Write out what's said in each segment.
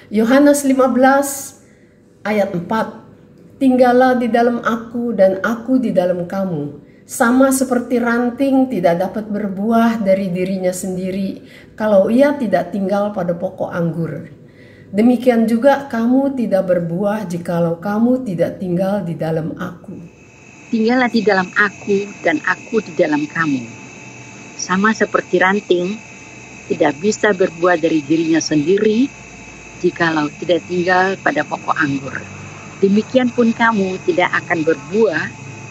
Yohanes 15 ayat 4. Tinggallah di dalam aku dan aku di dalam kamu. Sama seperti ranting tidak dapat berbuah dari dirinya sendiri kalau ia tidak tinggal pada pokok anggur. Demikian juga kamu tidak berbuah jikalau kamu tidak tinggal di dalam aku. Tinggallah di dalam aku dan aku di dalam kamu. Sama seperti ranting tidak bisa berbuah dari dirinya sendiri jikalau tidak tinggal pada pokok anggur. Demikian pun kamu tidak akan berbuah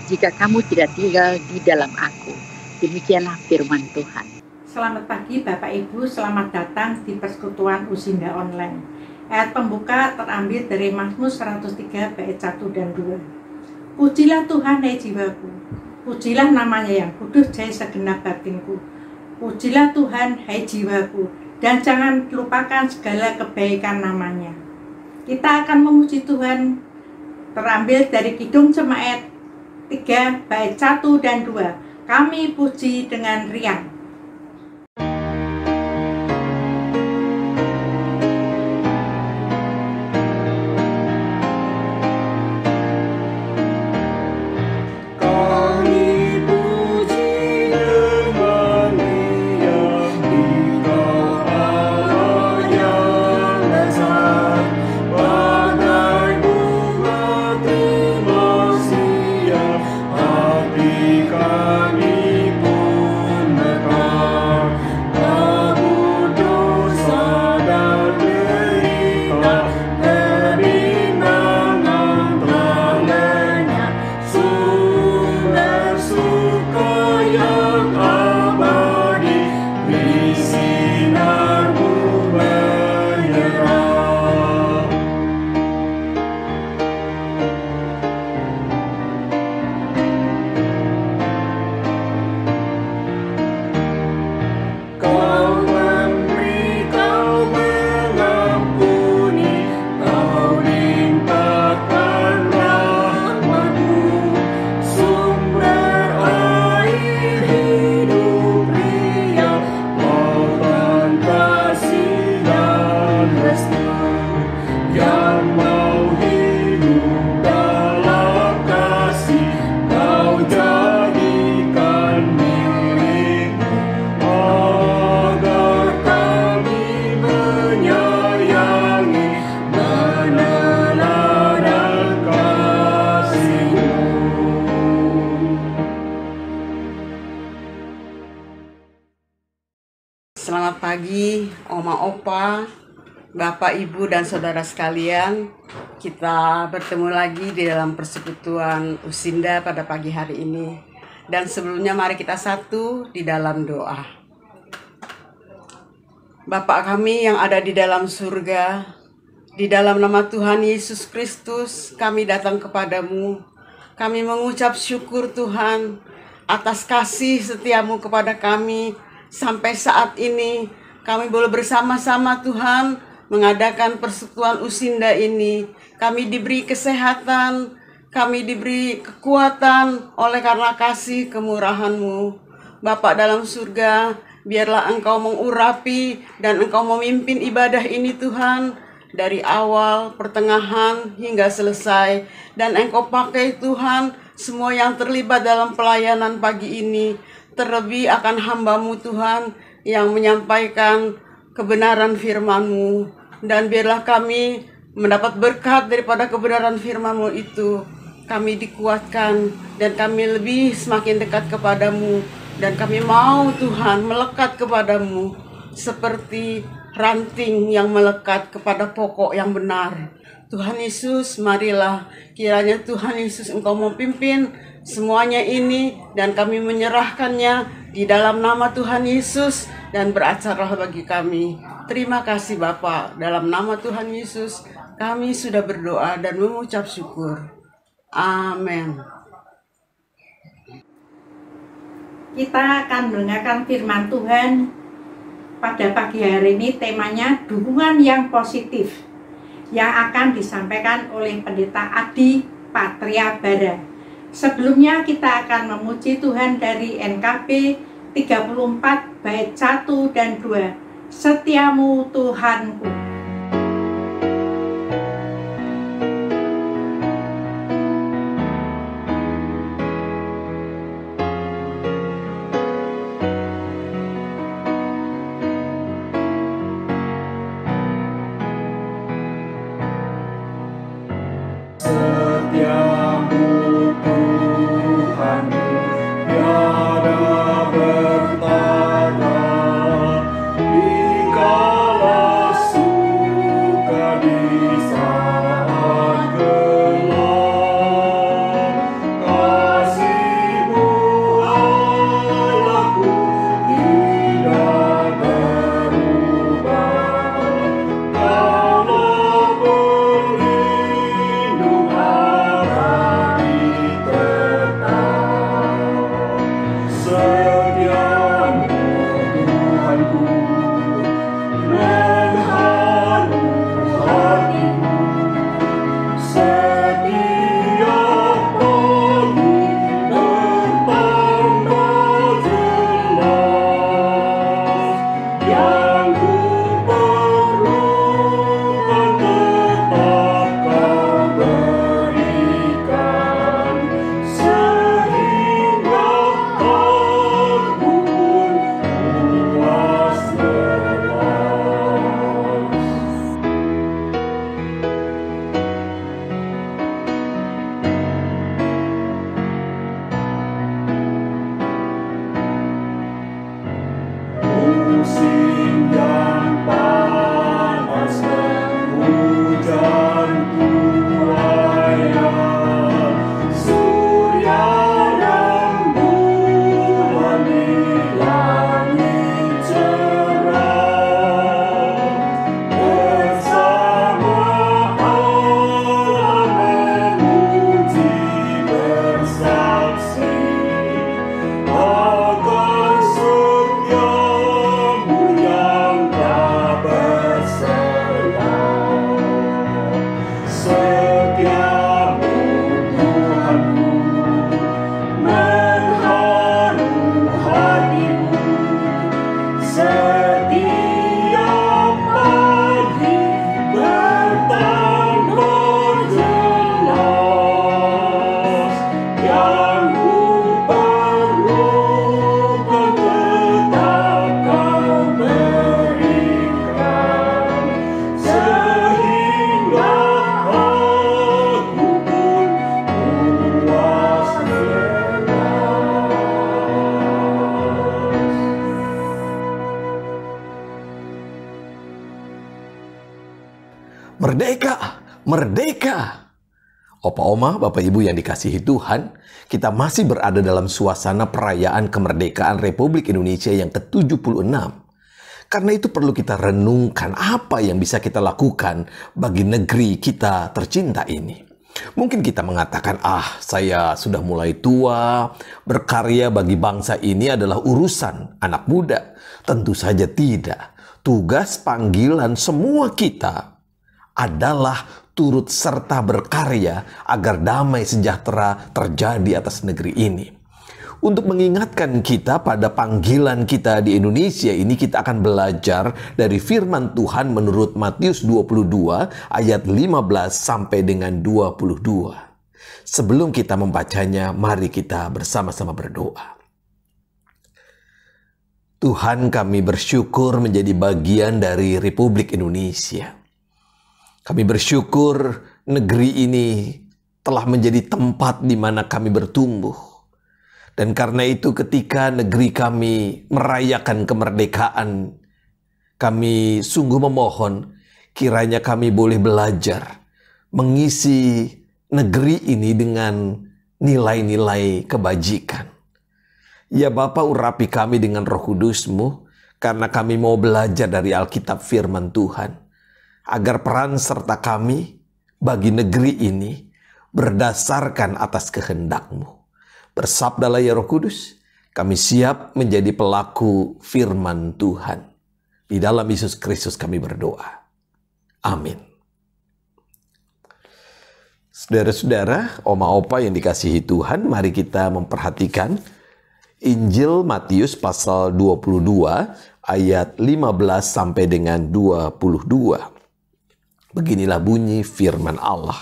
jika kamu tidak tinggal di dalam aku. Demikianlah firman Tuhan. Selamat pagi Bapak Ibu, selamat datang di persekutuan Usinda Online. Ayat pembuka terambil dari Mazmur 103 bait 1 dan 2. Pujilah Tuhan hai jiwaku, pujilah namanya yang kudus hai segenap batinku. Pujilah Tuhan hai jiwaku, dan jangan lupakan segala kebaikan namanya. Kita akan memuji Tuhan terambil dari Kidung Jemaat 3 bait 1 dan 2. Kami puji dengan riang. Selamat pagi, Oma Opa, Bapak Ibu dan Saudara sekalian. Kita bertemu lagi di dalam persekutuan Usinda pada pagi hari ini. Dan sebelumnya mari kita satu di dalam doa. Bapa kami yang ada di dalam surga, di dalam nama Tuhan Yesus Kristus kami datang kepadamu. Kami mengucap syukur Tuhan atas kasih setiamu kepada kami. Sampai saat ini kami boleh bersama-sama Tuhan mengadakan persekutuan Usinda ini. Kami diberi kesehatan, kami diberi kekuatan oleh karena kasih kemurahan-Mu. Bapa dalam surga, biarlah Engkau mengurapi dan Engkau memimpin ibadah ini Tuhan. Dari awal, pertengahan, hingga selesai. Dan Engkau pakai Tuhan semua yang terlibat dalam pelayanan pagi ini. Terlebih akan hamba-Mu Tuhan yang menyampaikan kebenaran firman-Mu. Dan biarlah kami mendapat berkat daripada kebenaran firman-Mu itu. Kami dikuatkan dan kami lebih semakin dekat kepadamu. Dan kami mau Tuhan melekat kepadamu seperti ranting yang melekat kepada pokok yang benar. Tuhan Yesus, marilah kiranya Tuhan Yesus Engkau memimpin semuanya ini dan kami menyerahkannya di dalam nama Tuhan Yesus dan beracarlah bagi kami. Terima kasih Bapa, dalam nama Tuhan Yesus kami sudah berdoa dan mengucap syukur. Amin. Kita akan mendengarkan firman Tuhan pada pagi hari ini. Temanya dukungan yang positif yang akan disampaikan oleh Pendeta Adi Patria Bara. Sebelumnya kita akan memuji Tuhan dari NKB 34 bait 1 dan 2. Setiamu Tuhanku. Merdeka, merdeka. Opa Oma, Bapak Ibu yang dikasihi Tuhan, kita masih berada dalam suasana perayaan kemerdekaan Republik Indonesia yang ke-76. Karena itu perlu kita renungkan apa yang bisa kita lakukan bagi negeri kita tercinta ini. Mungkin kita mengatakan, saya sudah mulai tua, berkarya bagi bangsa ini adalah urusan anak muda. Tentu saja tidak. Tugas panggilan semua kita adalah turut serta berkarya agar damai sejahtera terjadi atas negeri ini. Untuk mengingatkan kita pada panggilan kita di Indonesia ini, kita akan belajar dari firman Tuhan menurut Matius 22 ayat 15 sampai dengan 22. Sebelum kita membacanya, mari kita bersama-sama berdoa. Tuhan, kami bersyukur menjadi bagian dari Republik Indonesia. Kami bersyukur negeri ini telah menjadi tempat di mana kami bertumbuh. Dan karena itu ketika negeri kami merayakan kemerdekaan, kami sungguh memohon kiranya kami boleh belajar mengisi negeri ini dengan nilai-nilai kebajikan. Ya Bapa, urapi kami dengan Roh Kudus-Mu, karena kami mau belajar dari Alkitab firman Tuhan, agar peran serta kami bagi negeri ini berdasarkan atas kehendak-Mu. Bersabdalah ya Roh Kudus, kami siap menjadi pelaku firman Tuhan. Di dalam Yesus Kristus kami berdoa. Amin. Saudara-saudara, oma-opa yang dikasihi Tuhan, mari kita memperhatikan Injil Matius pasal 22 ayat 15 sampai dengan 22. Beginilah bunyi firman Allah.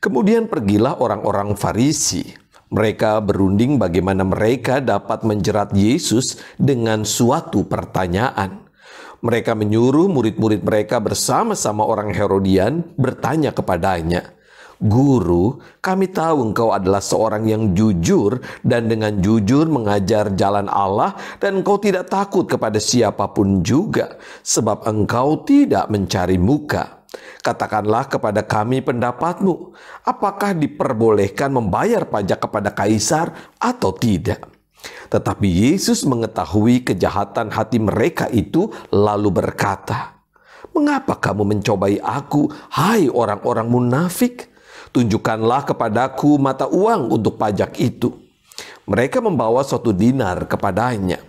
Kemudian pergilah orang-orang Farisi. Mereka berunding bagaimana mereka dapat menjerat Yesus dengan suatu pertanyaan. Mereka menyuruh murid-murid mereka bersama-sama orang Herodian bertanya kepadanya, "Guru, kami tahu engkau adalah seorang yang jujur dan dengan jujur mengajar jalan Allah dan engkau tidak takut kepada siapapun juga, sebab engkau tidak mencari muka. Katakanlah kepada kami pendapatmu, apakah diperbolehkan membayar pajak kepada kaisar atau tidak?" Tetapi Yesus mengetahui kejahatan hati mereka itu lalu berkata, "Mengapa kamu mencobai aku, hai orang-orang munafik? Tunjukkanlah kepadaku mata uang untuk pajak itu." Mereka membawa suatu dinar kepadanya.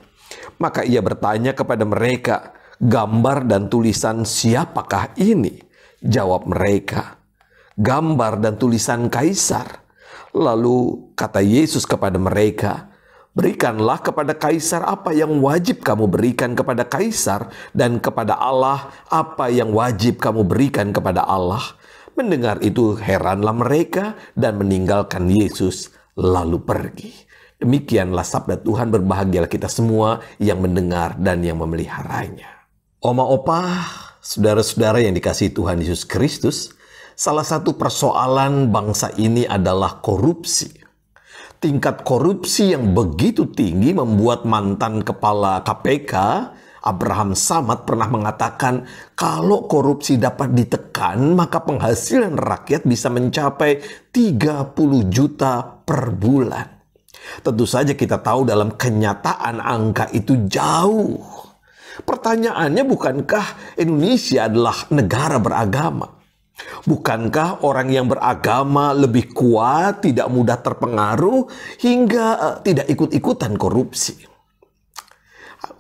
Maka ia bertanya kepada mereka, "Gambar dan tulisan siapakah ini?" Jawab mereka, "Gambar dan tulisan kaisar." Lalu kata Yesus kepada mereka, "Berikanlah kepada kaisar apa yang wajib kamu berikan kepada kaisar, dan kepada Allah apa yang wajib kamu berikan kepada Allah." Mendengar itu heranlah mereka dan meninggalkan Yesus lalu pergi. Demikianlah sabda Tuhan, berbahagialah kita semua yang mendengar dan yang memeliharanya. Oma-opa, saudara-saudara yang dikasihi Tuhan Yesus Kristus, salah satu persoalan bangsa ini adalah korupsi. Tingkat korupsi yang begitu tinggi membuat mantan kepala KPK, Abraham Samad, pernah mengatakan, kalau korupsi dapat ditekan, maka penghasilan rakyat bisa mencapai 30 juta per bulan. Tentu saja kita tahu dalam kenyataan angka itu jauh. Pertanyaannya, bukankah Indonesia adalah negara beragama? Bukankah orang yang beragama lebih kuat, tidak mudah terpengaruh, hingga tidak ikut-ikutan korupsi?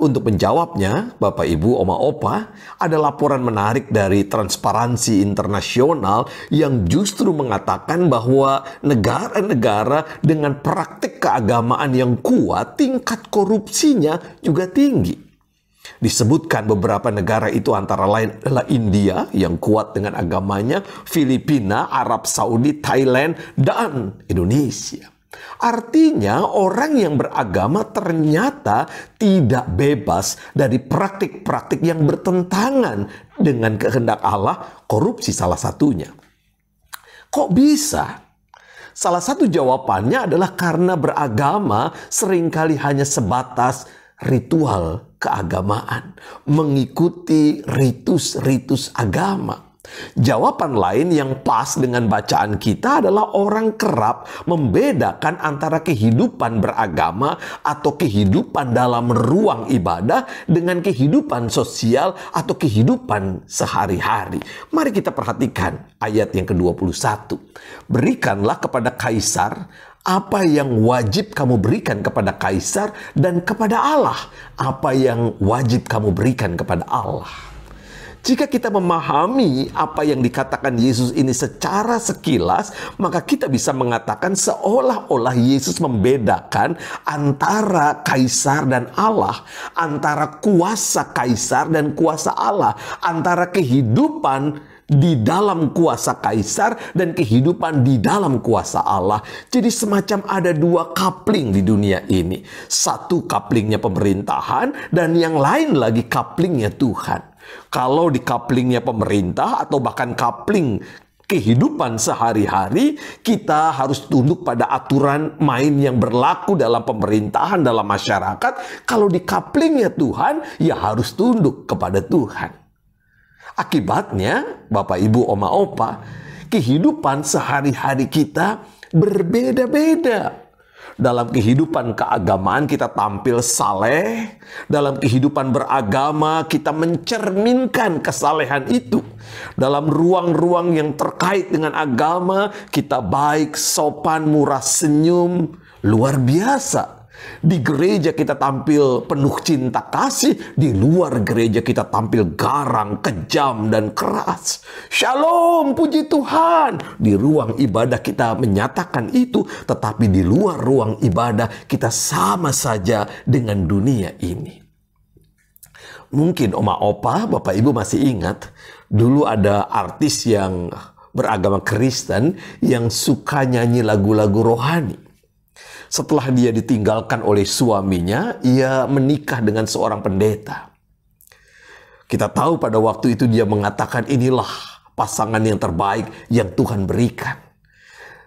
Untuk menjawabnya, Bapak Ibu, Oma Opa, ada laporan menarik dari Transparansi Internasional yang justru mengatakan bahwa negara-negara dengan praktik keagamaan yang kuat, tingkat korupsinya juga tinggi. Disebutkan beberapa negara itu antara lain adalah India yang kuat dengan agamanya, Filipina, Arab Saudi, Thailand, dan Indonesia. Artinya orang yang beragama ternyata tidak bebas dari praktik-praktik yang bertentangan dengan kehendak Allah, korupsi salah satunya. Kok bisa? Salah satu jawabannya adalah karena beragama seringkali hanya sebatas ritual keagamaan, mengikuti ritus-ritus agama. Jawaban lain yang pas dengan bacaan kita adalah orang kerap membedakan antara kehidupan beragama atau kehidupan dalam ruang ibadah dengan kehidupan sosial atau kehidupan sehari-hari. Mari kita perhatikan ayat yang ke-21. Berikanlah kepada kaisar apa yang wajib kamu berikan kepada kaisar, dan kepada Allah apa yang wajib kamu berikan kepada Allah. Jika kita memahami apa yang dikatakan Yesus ini secara sekilas, maka kita bisa mengatakan seolah-olah Yesus membedakan antara kaisar dan Allah, antara kuasa kaisar dan kuasa Allah, antara kehidupan di dalam kuasa kaisar dan kehidupan di dalam kuasa Allah. Jadi semacam ada dua coupling di dunia ini. Satu couplingnya pemerintahan, dan yang lain lagi couplingnya Tuhan. Kalau di couplingnya pemerintah atau bahkan coupling kehidupan sehari-hari, kita harus tunduk pada aturan main yang berlaku dalam pemerintahan, dalam masyarakat. Kalau di couplingnya Tuhan, ya harus tunduk kepada Tuhan. Akibatnya, Bapak, Ibu, Oma, Opa, kehidupan sehari-hari kita berbeda-beda. Dalam kehidupan keagamaan kita tampil saleh. Dalam kehidupan beragama kita mencerminkan kesalehan itu. Dalam ruang-ruang yang terkait dengan agama kita baik, sopan, murah senyum, luar biasa. Di gereja kita tampil penuh cinta kasih, di luar gereja kita tampil garang, kejam, dan keras. Shalom, puji Tuhan. Di ruang ibadah kita menyatakan itu, tetapi di luar ruang ibadah kita sama saja dengan dunia ini. Mungkin Oma Opa, Bapak Ibu masih ingat, dulu ada artis yang beragama Kristen yang suka nyanyi lagu-lagu rohani. Setelah dia ditinggalkan oleh suaminya, ia menikah dengan seorang pendeta. Kita tahu pada waktu itu dia mengatakan, inilah pasangan yang terbaik yang Tuhan berikan.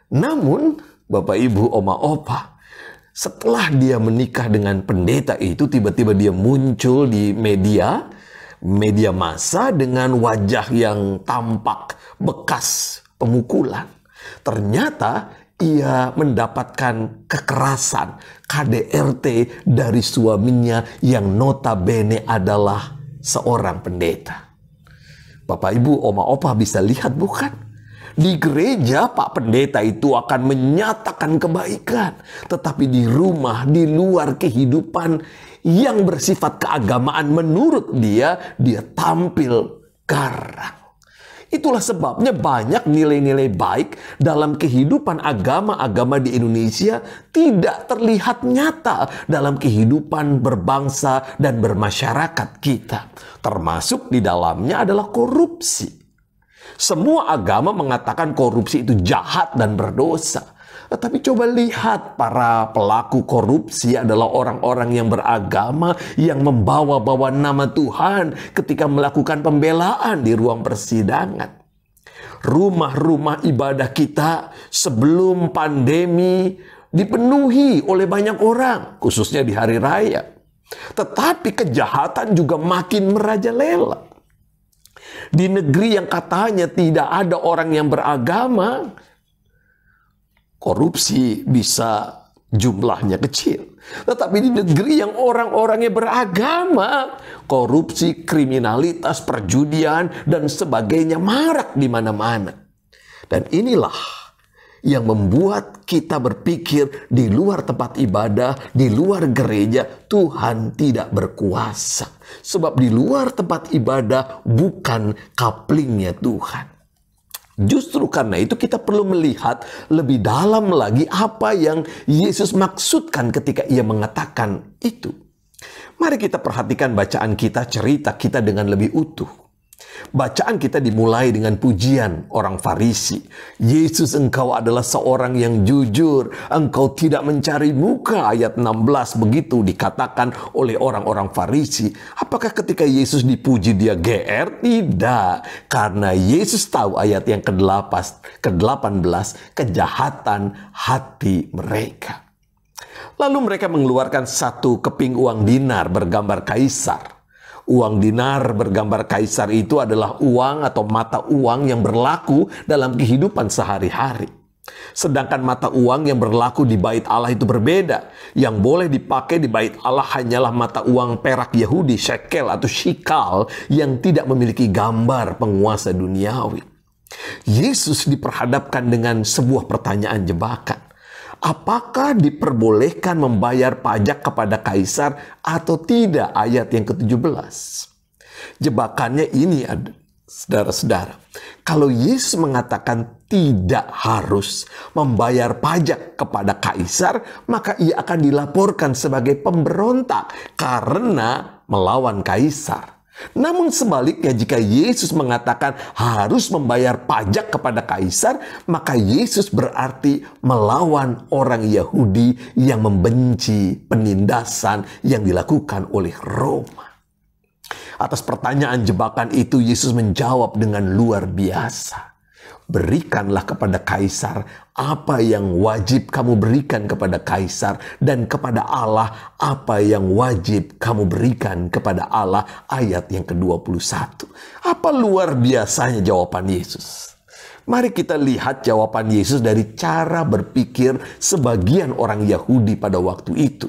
Namun, Bapak, Ibu, Oma, Opa, setelah dia menikah dengan pendeta itu, tiba-tiba dia muncul di media massa dengan wajah yang tampak bekas pemukulan. Ternyata ia mendapatkan kekerasan, KDRT dari suaminya yang notabene adalah seorang pendeta. Bapak, Ibu, Oma, Opa bisa lihat bukan? Di gereja Pak Pendeta itu akan menyatakan kebaikan. Tetapi di rumah, di luar kehidupan yang bersifat keagamaan menurut dia tampil garang. Itulah sebabnya banyak nilai-nilai baik dalam kehidupan agama-agama di Indonesia tidak terlihat nyata dalam kehidupan berbangsa dan bermasyarakat kita. Termasuk di dalamnya adalah korupsi. Semua agama mengatakan korupsi itu jahat dan berdosa. Tetapi coba lihat, para pelaku korupsi adalah orang-orang yang beragama, yang membawa-bawa nama Tuhan ketika melakukan pembelaan di ruang persidangan. Rumah-rumah ibadah kita sebelum pandemi dipenuhi oleh banyak orang, khususnya di hari raya. Tetapi kejahatan juga makin merajalela. Di negeri yang katanya tidak ada orang yang beragama, korupsi bisa jumlahnya kecil. Tetapi di negeri yang orang-orangnya beragama, korupsi, kriminalitas, perjudian, dan sebagainya marak di mana-mana. Dan inilah yang membuat kita berpikir di luar tempat ibadah, di luar gereja, Tuhan tidak berkuasa. Sebab di luar tempat ibadah bukan couplingnya Tuhan. Justru karena itu kita perlu melihat lebih dalam lagi apa yang Yesus maksudkan ketika ia mengatakan itu. Mari kita perhatikan bacaan kita, cerita kita dengan lebih utuh. Bacaan kita dimulai dengan pujian orang Farisi. Yesus, engkau adalah seorang yang jujur. Engkau tidak mencari muka. Ayat 16 begitu dikatakan oleh orang-orang Farisi. Apakah ketika Yesus dipuji dia GR? Tidak. Karena Yesus tahu ayat yang ke-18 kejahatan hati mereka. Lalu mereka mengeluarkan satu keping uang dinar bergambar kaisar. Uang dinar bergambar kaisar itu adalah uang atau mata uang yang berlaku dalam kehidupan sehari-hari. Sedangkan mata uang yang berlaku di bait Allah itu berbeda. Yang boleh dipakai di bait Allah hanyalah mata uang perak Yahudi, shekel atau shikal, yang tidak memiliki gambar penguasa duniawi. Yesus diperhadapkan dengan sebuah pertanyaan jebakan. Apakah diperbolehkan membayar pajak kepada kaisar atau tidak? Ayat yang ke-17. Jebakannya ini, saudara-saudara. Kalau Yesus mengatakan tidak harus membayar pajak kepada kaisar, maka ia akan dilaporkan sebagai pemberontak karena melawan kaisar. Namun sebaliknya, jika Yesus mengatakan harus membayar pajak kepada kaisar, maka Yesus berarti melawan orang Yahudi yang membenci penindasan yang dilakukan oleh Roma. Atas pertanyaan jebakan itu, Yesus menjawab dengan luar biasa. Berikanlah kepada kaisar apa yang wajib kamu berikan kepada kaisar, dan kepada Allah apa yang wajib kamu berikan kepada Allah. Ayat yang ke-21. Apa luar biasanya jawaban Yesus? Mari kita lihat jawaban Yesus dari cara berpikir sebagian orang Yahudi pada waktu itu.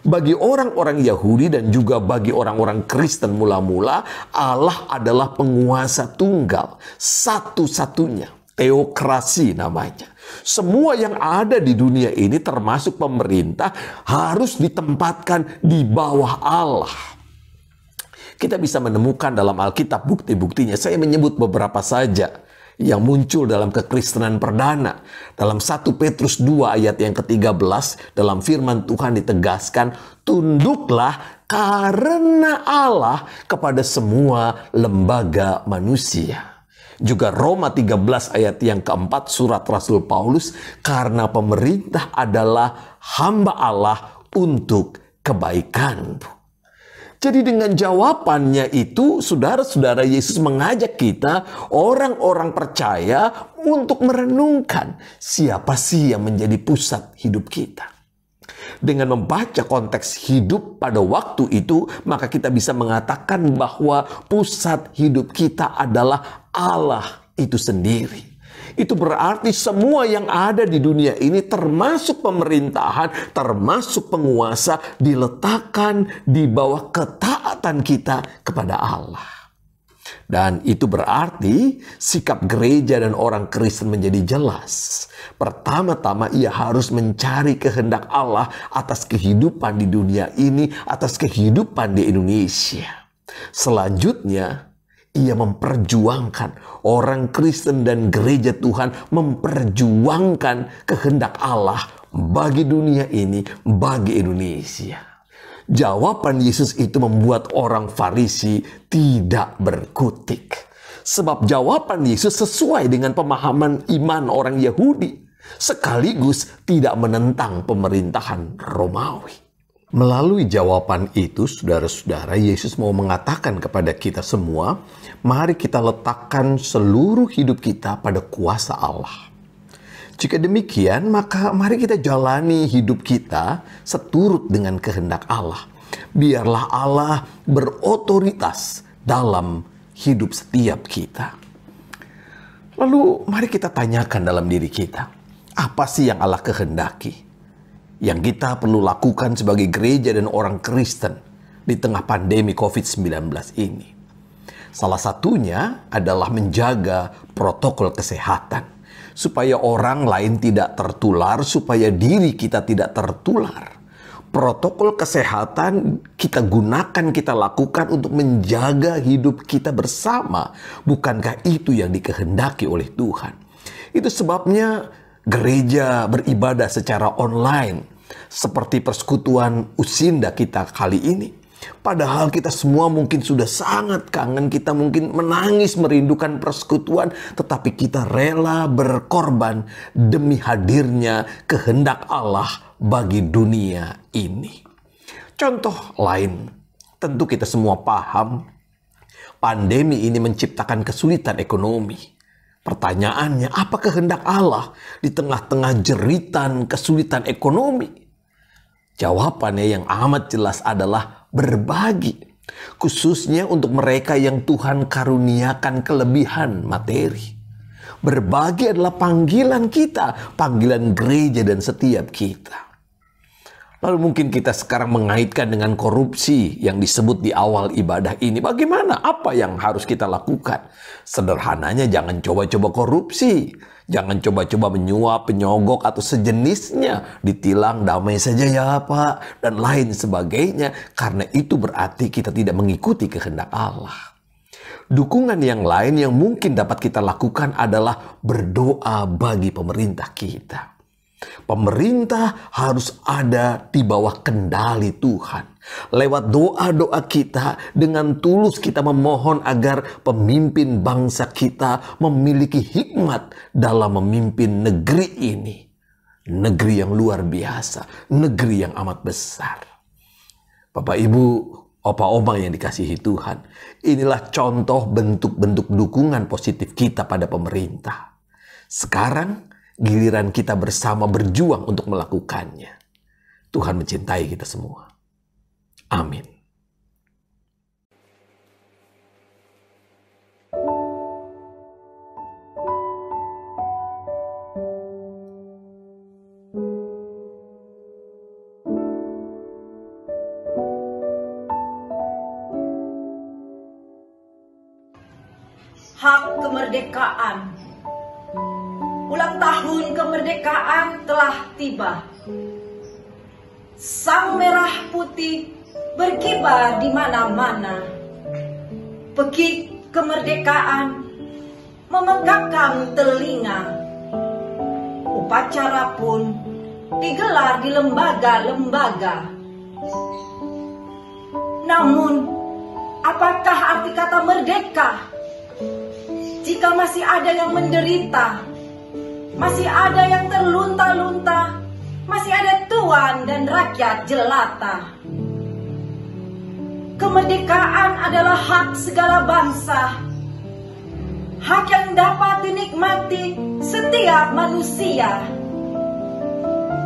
Bagi orang-orang Yahudi dan juga bagi orang-orang Kristen mula-mula, Allah adalah penguasa tunggal, satu-satunya, teokrasi namanya. Semua yang ada di dunia ini termasuk pemerintah harus ditempatkan di bawah Allah. Kita bisa menemukan dalam Alkitab bukti-buktinya. Saya menyebut beberapa saja yang muncul dalam kekristenan perdana. Dalam 1 Petrus 2 ayat yang ke-13, dalam firman Tuhan ditegaskan, tunduklah karena Allah kepada semua lembaga manusia. Juga Roma 13 ayat yang ke-4 surat Rasul Paulus, karena pemerintah adalah hamba Allah untuk kebaikanmu. Jadi dengan jawabannya itu, saudara-saudara, Yesus mengajak kita, orang-orang percaya, untuk merenungkan siapa sih yang menjadi pusat hidup kita. Dengan membaca konteks hidup pada waktu itu, maka kita bisa mengatakan bahwa pusat hidup kita adalah Allah itu sendiri. Itu berarti semua yang ada di dunia ini, termasuk pemerintahan, termasuk penguasa, diletakkan di bawah ketaatan kita kepada Allah. Dan itu berarti sikap gereja dan orang Kristen menjadi jelas. Pertama-tama ia harus mencari kehendak Allah atas kehidupan di dunia ini, atas kehidupan di Indonesia. Selanjutnya, ia memperjuangkan, orang Kristen dan gereja Tuhan memperjuangkan kehendak Allah bagi dunia ini, bagi Indonesia. Jawaban Yesus itu membuat orang Farisi tidak berkutik. Sebab jawaban Yesus sesuai dengan pemahaman iman orang Yahudi, sekaligus tidak menentang pemerintahan Romawi. Melalui jawaban itu, saudara-saudara, Yesus mau mengatakan kepada kita semua, mari kita letakkan seluruh hidup kita pada kuasa Allah. Jika demikian, maka mari kita jalani hidup kita seturut dengan kehendak Allah. Biarlah Allah berotoritas dalam hidup setiap kita. Lalu mari kita tanyakan dalam diri kita, apa sih yang Allah kehendaki? Yang kita perlu lakukan sebagai gereja dan orang Kristen di tengah pandemi COVID-19 ini. Salah satunya adalah menjaga protokol kesehatan, supaya orang lain tidak tertular, supaya diri kita tidak tertular. Protokol kesehatan kita gunakan, kita lakukan untuk menjaga hidup kita bersama. Bukankah itu yang dikehendaki oleh Tuhan? Itu sebabnya gereja beribadah secara online, seperti persekutuan Usinda kita kali ini. Padahal kita semua mungkin sudah sangat kangen, kita mungkin menangis merindukan persekutuan, tetapi kita rela berkorban demi hadirnya kehendak Allah bagi dunia ini. Contoh lain, tentu kita semua paham, pandemi ini menciptakan kesulitan ekonomi. Pertanyaannya, apa kehendak Allah di tengah-tengah jeritan kesulitan ekonomi? Jawabannya yang amat jelas adalah berbagi. Khususnya untuk mereka yang Tuhan karuniakan kelebihan materi. Berbagi adalah panggilan kita, panggilan gereja dan setiap kita. Lalu mungkin kita sekarang mengaitkan dengan korupsi yang disebut di awal ibadah ini. Bagaimana? Apa yang harus kita lakukan? Sederhananya jangan coba-coba korupsi. Jangan coba-coba menyuap, penyogok atau sejenisnya. Ditilang damai saja ya Pak dan lain sebagainya. Karena itu berarti kita tidak mengikuti kehendak Allah. Dukungan yang lain yang mungkin dapat kita lakukan adalah berdoa bagi pemerintah kita. Pemerintah harus ada di bawah kendali Tuhan. Lewat doa-doa kita, dengan tulus kita memohon agar pemimpin bangsa kita memiliki hikmat dalam memimpin negeri ini. Negeri yang luar biasa, negeri yang amat besar. Bapak Ibu, opa-oma yang dikasihi Tuhan, inilah contoh bentuk-bentuk dukungan positif kita pada pemerintah. Sekarang giliran kita bersama berjuang untuk melakukannya. Tuhan mencintai kita semua. Amin. Hak kemerdekaan. Ulang tahun kemerdekaan telah tiba. Sang merah putih berkibar di mana-mana. Pekik kemerdekaan memegahkan telinga. Upacara pun digelar di lembaga-lembaga. Namun, apakah arti kata merdeka? Jika masih ada yang menderita, masih ada yang terlunta-lunta, masih ada tuan dan rakyat jelata. Kemerdekaan adalah hak segala bangsa, hak yang dapat dinikmati setiap manusia.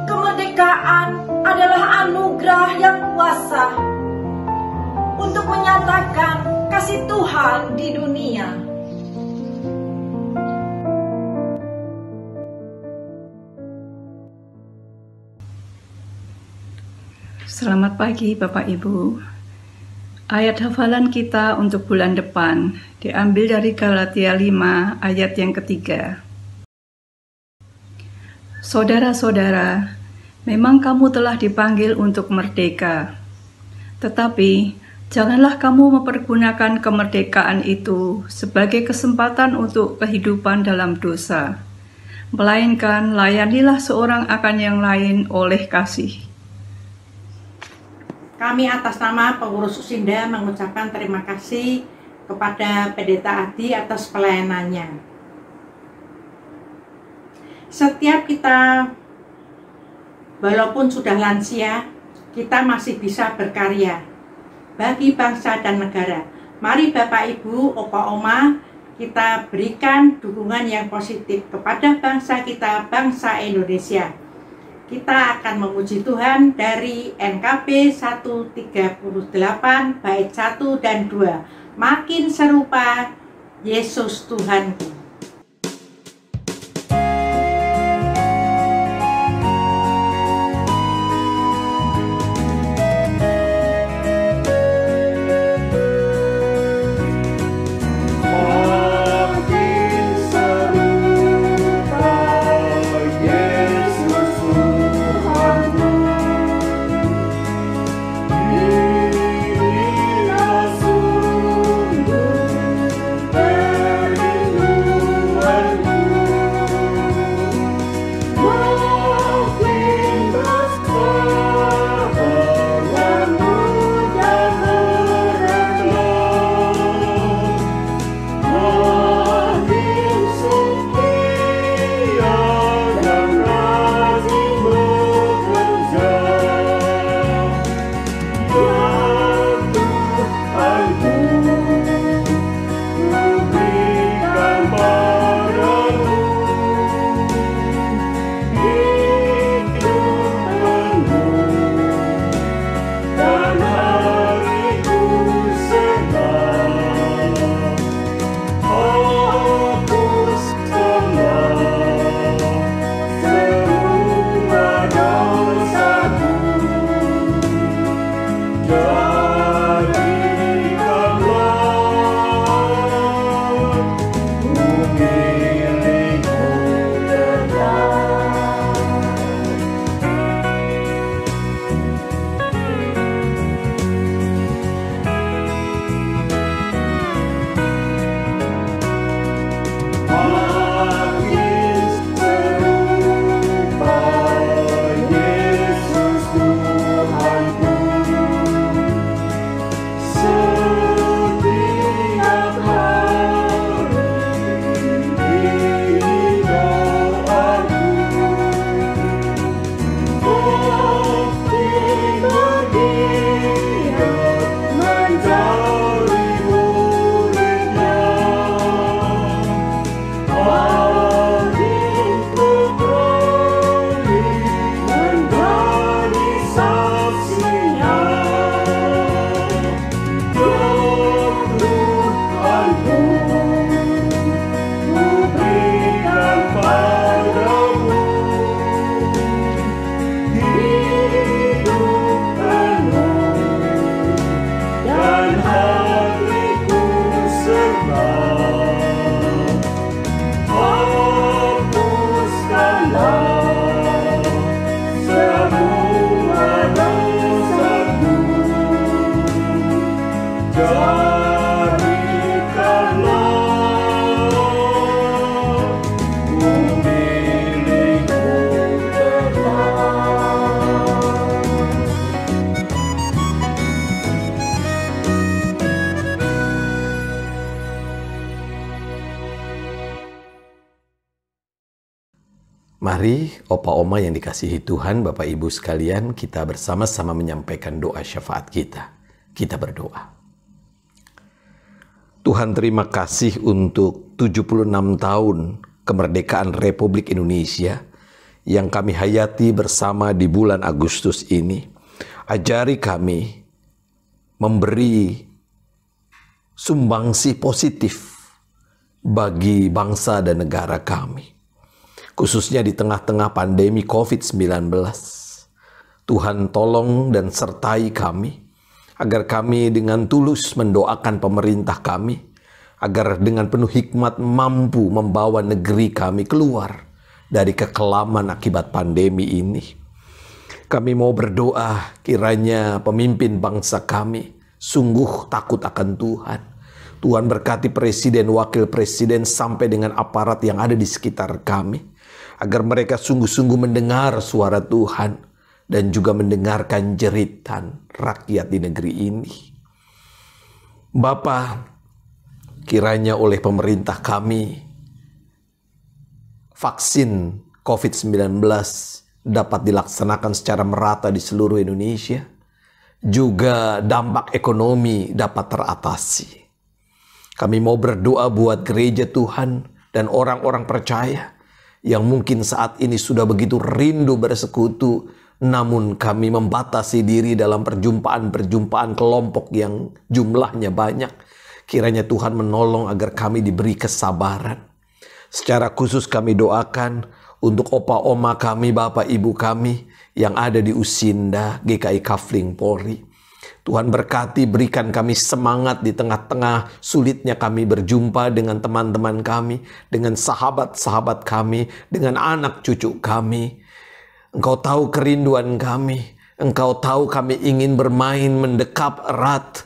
Kemerdekaan adalah anugerah yang kuasa untuk menyatakan kasih Tuhan di dunia. Selamat pagi Bapak Ibu. Ayat hafalan kita untuk bulan depan diambil dari Galatia 5 ayat yang ketiga. Saudara-saudara, memang kamu telah dipanggil untuk merdeka. Tetapi janganlah kamu mempergunakan kemerdekaan itu sebagai kesempatan untuk kehidupan dalam dosa. Melainkan layanilah seorang akan yang lain oleh kasih. Kami atas nama pengurus Usinda mengucapkan terima kasih kepada Pendeta Adi atas pelayanannya. Setiap kita, walaupun sudah lansia, kita masih bisa berkarya bagi bangsa dan negara. Mari Bapak Ibu, Opa Oma, kita berikan dukungan yang positif kepada bangsa kita, bangsa Indonesia. Kita akan memuji Tuhan dari NKB 138 bait 1 dan 2. Makin serupa Yesus Tuhanku. Sungguh Mari Opa Oma yang dikasihi Tuhan, Bapak Ibu sekalian, kita bersama-sama menyampaikan doa syafaat kita. Kita berdoa. Tuhan, terima kasih untuk 76 tahun kemerdekaan Republik Indonesia yang kami hayati bersama di bulan Agustus ini. Ajari kami memberi sumbangsi positif bagi bangsa dan negara kami, khususnya di tengah-tengah pandemi COVID-19. Tuhan, tolong dan sertai kami, agar kami dengan tulus mendoakan pemerintah kami, agar dengan penuh hikmat mampu membawa negeri kami keluar dari kekelaman akibat pandemi ini. Kami mau berdoa kiranya pemimpin bangsa kami sungguh takut akan Tuhan. Tuhan berkati presiden, wakil presiden, sampai dengan aparat yang ada di sekitar kami, agar mereka sungguh-sungguh mendengar suara Tuhan dan juga mendengarkan jeritan rakyat di negeri ini. Bapa, kiranya oleh pemerintah kami vaksin COVID-19 dapat dilaksanakan secara merata di seluruh Indonesia, juga dampak ekonomi dapat teratasi. Kami mau berdoa buat gereja Tuhan dan orang-orang percaya yang mungkin saat ini sudah begitu rindu bersekutu, namun kami membatasi diri dalam perjumpaan-perjumpaan kelompok yang jumlahnya banyak. Kiranya Tuhan menolong agar kami diberi kesabaran. Secara khusus kami doakan untuk Opa Oma kami, Bapak Ibu kami yang ada di Usinda, GKI Kafling Polri. Tuhan berkati, berikan kami semangat di tengah-tengah sulitnya kami berjumpa dengan teman-teman kami, dengan sahabat-sahabat kami, dengan anak cucu kami. Engkau tahu kerinduan kami, Engkau tahu kami ingin bermain mendekap erat,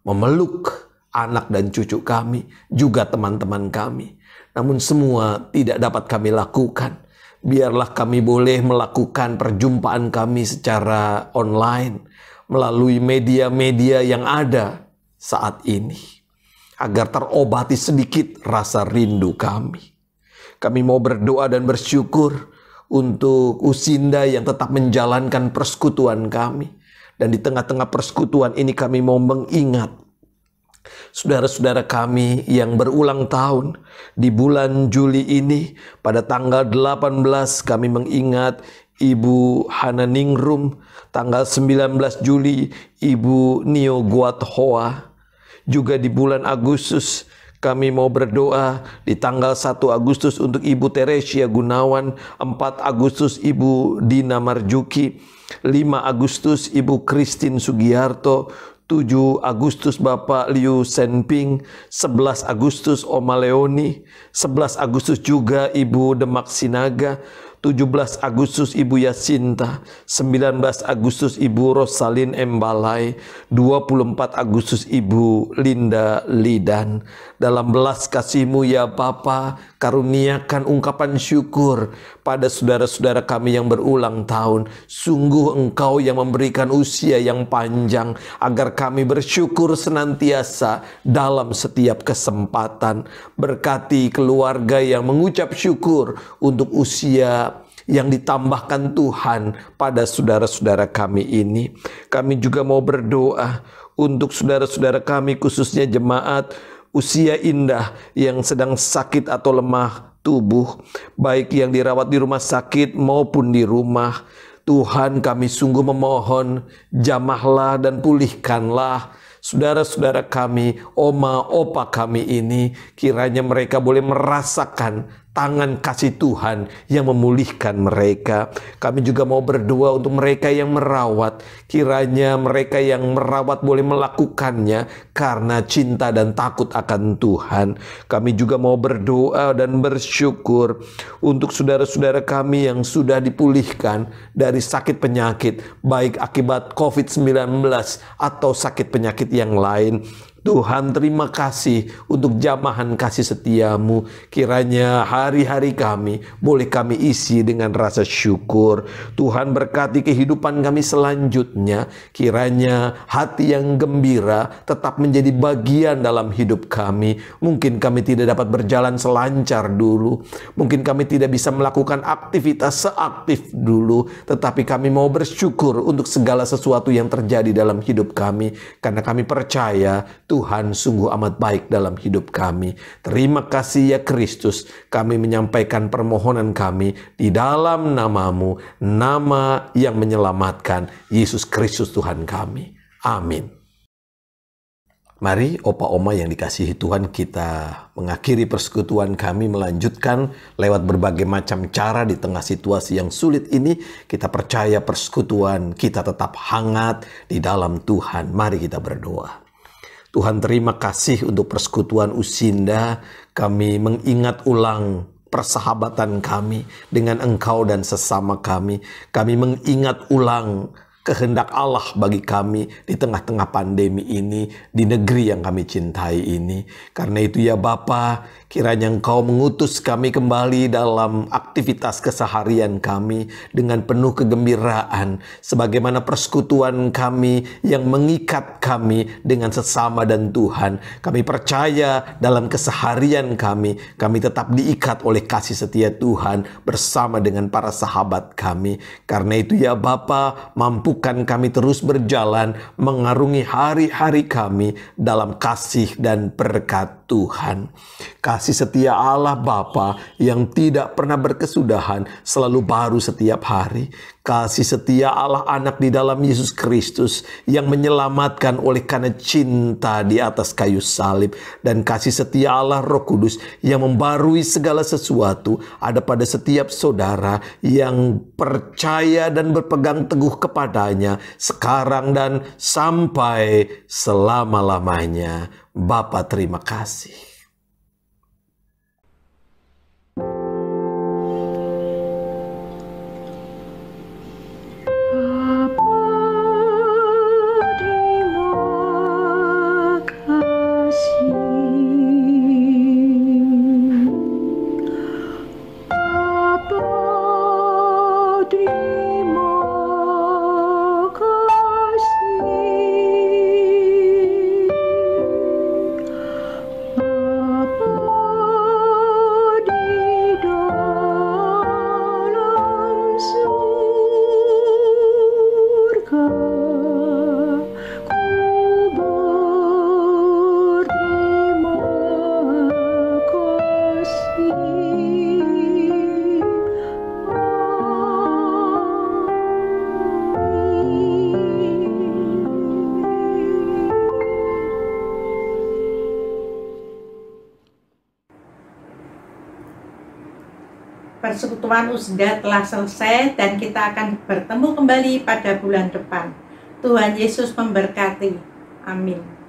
memeluk anak dan cucu kami, juga teman-teman kami. Namun semua tidak dapat kami lakukan. Biarlah kami boleh melakukan perjumpaan kami secara online, melalui media-media yang ada saat ini, agar terobati sedikit rasa rindu kami. Kami mau berdoa dan bersyukur untuk Usinda yang tetap menjalankan persekutuan kami. Dan di tengah-tengah persekutuan ini kami mau mengingat saudara-saudara kami yang berulang tahun. Di bulan Juli ini pada tanggal 18 kami mengingat Ibu Hana Ningrum, tanggal 19 Juli Ibu Nio Guathoa. Juga di bulan Agustus kami mau berdoa di tanggal 1 Agustus untuk Ibu Teresia Gunawan, 4 Agustus Ibu Dina Marjuki, 5 Agustus Ibu Christine Sugiarto, 7 Agustus Bapak Liu Senping, 11 Agustus Oma Leoni, 11 Agustus juga Ibu Demak Sinaga, 17 Agustus Ibu Yasinta, 19 Agustus Ibu Rosalin Embalai, 24 Agustus Ibu Linda Lidan. Dalam belas kasih-Mu ya Bapa, karuniakan ungkapan syukur pada saudara-saudara kami yang berulang tahun. Sungguh Engkau yang memberikan usia yang panjang, agar kami bersyukur senantiasa dalam setiap kesempatan. Berkati keluarga yang mengucap syukur untuk usia yang ditambahkan Tuhan pada saudara-saudara kami ini. Kami juga mau berdoa untuk saudara-saudara kami, khususnya jemaat usia indah yang sedang sakit atau lemah tubuh, baik yang dirawat di rumah sakit maupun di rumah. Tuhan, kami sungguh memohon, jamahlah dan pulihkanlah saudara-saudara kami, oma, opa kami ini. Kiranya mereka boleh merasakan tangan kasih Tuhan yang memulihkan mereka. Kami juga mau berdoa untuk mereka yang merawat. Kiranya mereka yang merawat boleh melakukannya karena cinta dan takut akan Tuhan. Kami juga mau berdoa dan bersyukur untuk saudara-saudara kami yang sudah dipulihkan dari sakit penyakit, baik akibat COVID-19 atau sakit penyakit yang lain. Tuhan, terima kasih untuk jamahan kasih setiamu. Kiranya hari-hari kami boleh kami isi dengan rasa syukur. Tuhan, berkati kehidupan kami selanjutnya. Kiranya hati yang gembira tetap menjadi bagian dalam hidup kami. Mungkin kami tidak dapat berjalan selancar dulu. Mungkin kami tidak bisa melakukan aktivitas seaktif dulu. Tetapi kami mau bersyukur untuk segala sesuatu yang terjadi dalam hidup kami. Karena kami percaya Tuhan sungguh amat baik dalam hidup kami. Terima kasih ya Kristus. Kami menyampaikan permohonan kami di dalam nama-Mu, nama yang menyelamatkan, Yesus Kristus Tuhan kami. Amin. Mari opa oma yang dikasihi Tuhan, kita mengakhiri persekutuan kami, melanjutkan lewat berbagai macam cara di tengah situasi yang sulit ini. Kita percaya persekutuan kita tetap hangat di dalam Tuhan. Mari kita berdoa. Tuhan, terima kasih untuk persekutuan Usinda. Kami mengingat ulang persahabatan kami dengan Engkau dan sesama kami. Kami mengingat ulang kehendak Allah bagi kami di tengah-tengah pandemi ini, di negeri yang kami cintai ini. Karena itu ya Bapa, kiranya Engkau mengutus kami kembali dalam aktivitas keseharian kami dengan penuh kegembiraan, sebagaimana persekutuan kami yang mengikat kami dengan sesama dan Tuhan. Kami percaya dalam keseharian kami tetap diikat oleh kasih setia Tuhan bersama dengan para sahabat kami. Karena itu ya Bapa, mampukan kami terus berjalan mengarungi hari-hari kami dalam kasih dan berkat Tuhan. Kasih setia Allah Bapa yang tidak pernah berkesudahan, selalu baru setiap hari. Kasih setia Allah Anak di dalam Yesus Kristus yang menyelamatkan oleh karena cinta di atas kayu salib. Dan kasih setia Allah Roh Kudus yang membarui segala sesuatu ada pada setiap saudara yang percaya dan berpegang teguh kepadanya sekarang dan sampai selama-lamanya. Bapa, terima kasih. Persekutuan Usinda telah selesai dan kita akan bertemu kembali pada bulan depan. Tuhan Yesus memberkati. Amin.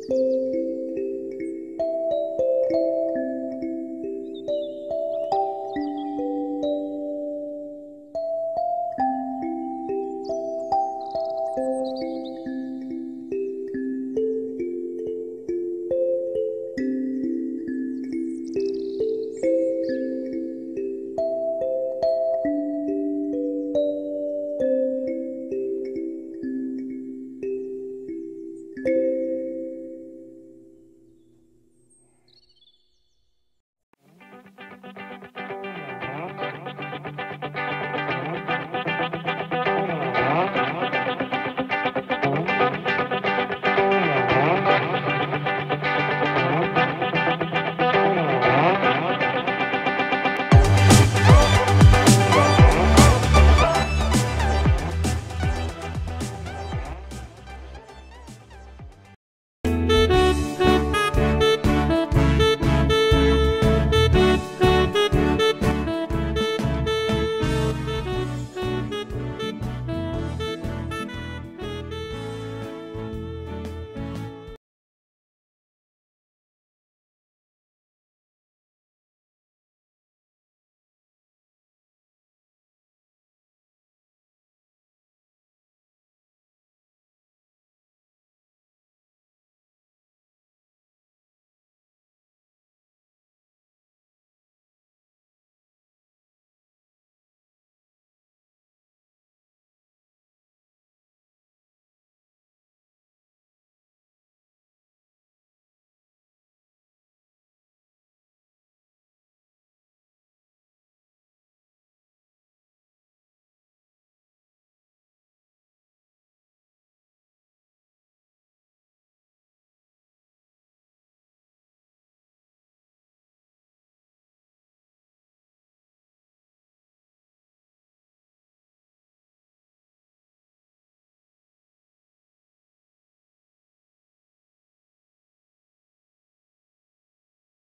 Thank you.